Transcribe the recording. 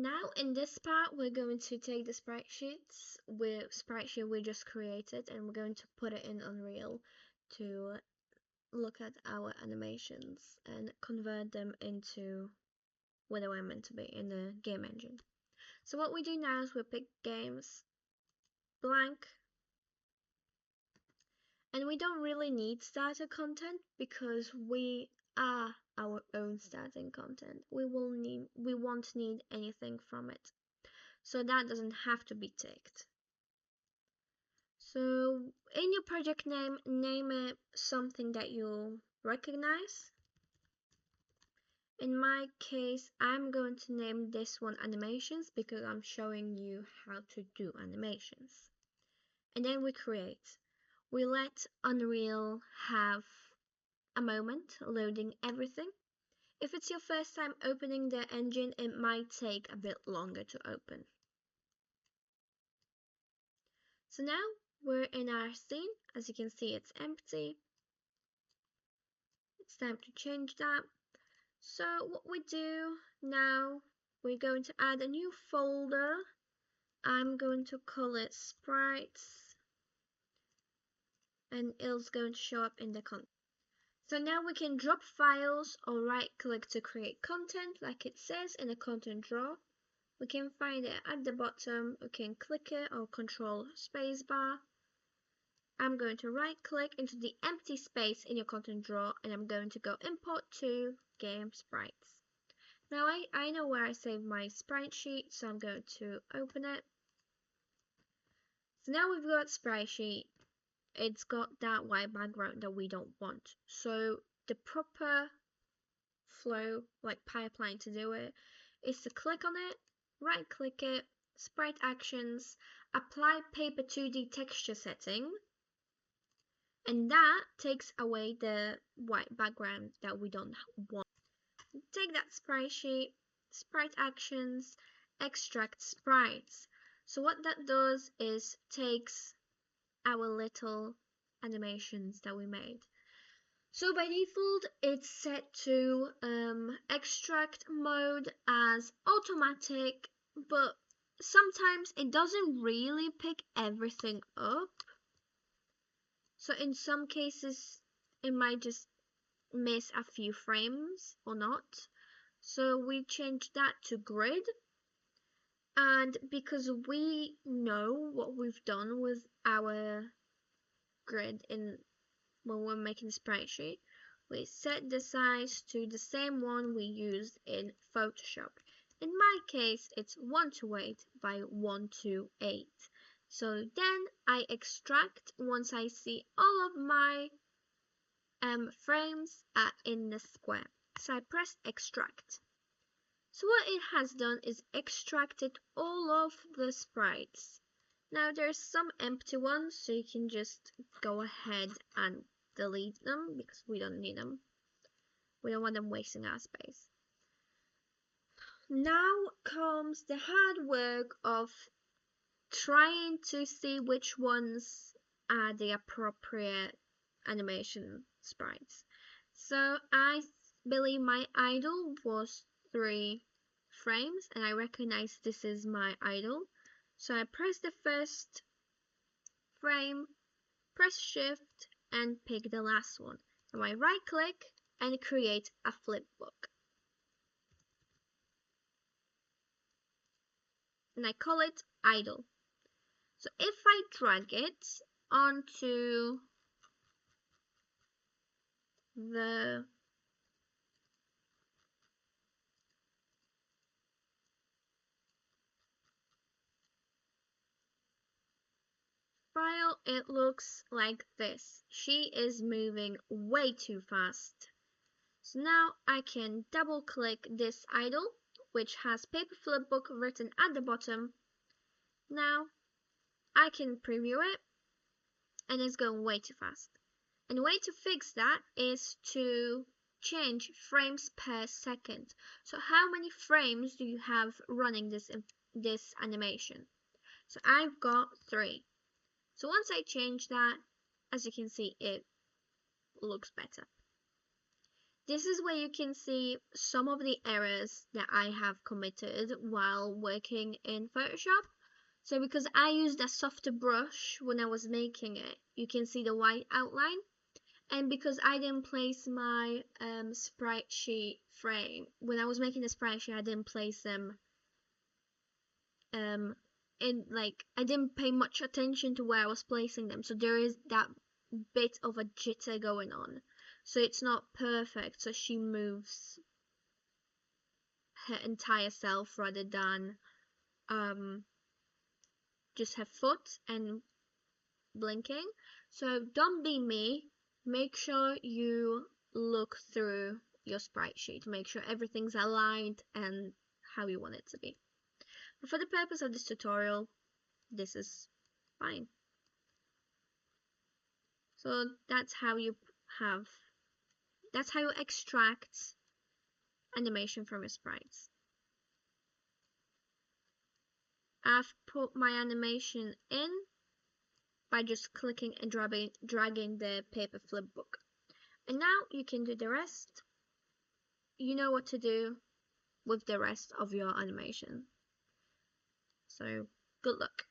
Now in this part, we're going to take the sprite sheet we just created, and we're going to put it in Unreal to look at our animations and convert them into what they were meant to be in the game engine. So what we do now is we pick games, blank, and we don't really need starter content because we are our own starting content. We won't need anything from it. So that doesn't have to be ticked. So in your project name it something that you'll recognize. In my case, I'm going to name this one animations because I'm showing you how to do animations. And then we create. We let Unreal have a moment loading everything. If it's your first time opening the engine, it might take a bit longer to open. So now we're in our scene. As you can see, it's empty. It's time to change that. So what we do now, we're going to add a new folder. I'm going to call it Sprites, and it's going to show up in the content. So now we can drop files or right click to create content like it says in the content drawer. We can find it at the bottom. We can click it or control spacebar. I'm going to right click into the empty space in your content drawer, and I'm going to go import to game sprites. Now I know where I saved my sprite sheet, so I'm going to open it. So now we've got sprite sheet. It's got that white background that we don't want. So the proper flow, like pipeline to do it, is to click on it, right click it, sprite actions, apply paper 2D texture setting, and that takes away the white background that we don't want. Take that sprite sheet, sprite actions, extract sprites. So what that does is takes our little animations that we made. So by default, it's set to extract mode as automatic, but sometimes it doesn't really pick everything up. So in some cases, it might just miss a few frames or not. So we changed that to grid. And because we know what we've done with our grid when we're making the sprite sheet, we set the size to the same one we used in Photoshop. In my case, it's 128 by 128. So then I extract once I see all of my frames are in the square. So I press extract. So what it has done is extracted all of the sprites. Now there's some empty ones, so you can just go ahead and delete them because we don't need them. We don't want them wasting our space. Now comes the hard work of trying to see which ones are the appropriate animation sprites. So I believe my idle was 3 frames, and I recognize this is my idle. So I press the first frame, press shift, and pick the last one. Now I right click and create a flipbook. And I call it idle. So if I drag it onto the file, it looks like this. She is moving way too fast. So now I can double click this idle, which has paper flipbook written at the bottom. Now I can preview it, and it's going way too fast. And the way to fix that is to change frames per second. So how many frames do you have running this animation? So I've got 3. So once I change that, as you can see, it looks better. This is where you can see some of the errors that I have committed while working in Photoshop. So because I used a softer brush when I was making it, you can see the white outline. And because I didn't place my sprite sheet frame, when I was making the sprite sheet, I didn't place them in, like, I didn't pay much attention to where I was placing them. So there is that bit of a jitter going on. So it's not perfect. So she moves her entire self rather than just her foot and blinking. So don't be me. Make sure you look through your sprite sheet. Make sure everything's aligned and how you want it to be. But for the purpose of this tutorial, this is fine. So that's how you extract animation from your sprites. I've put my animation in by just clicking and dragging the paper flipbook. And now you can do the rest. You know what to do with the rest of your animation. So good luck.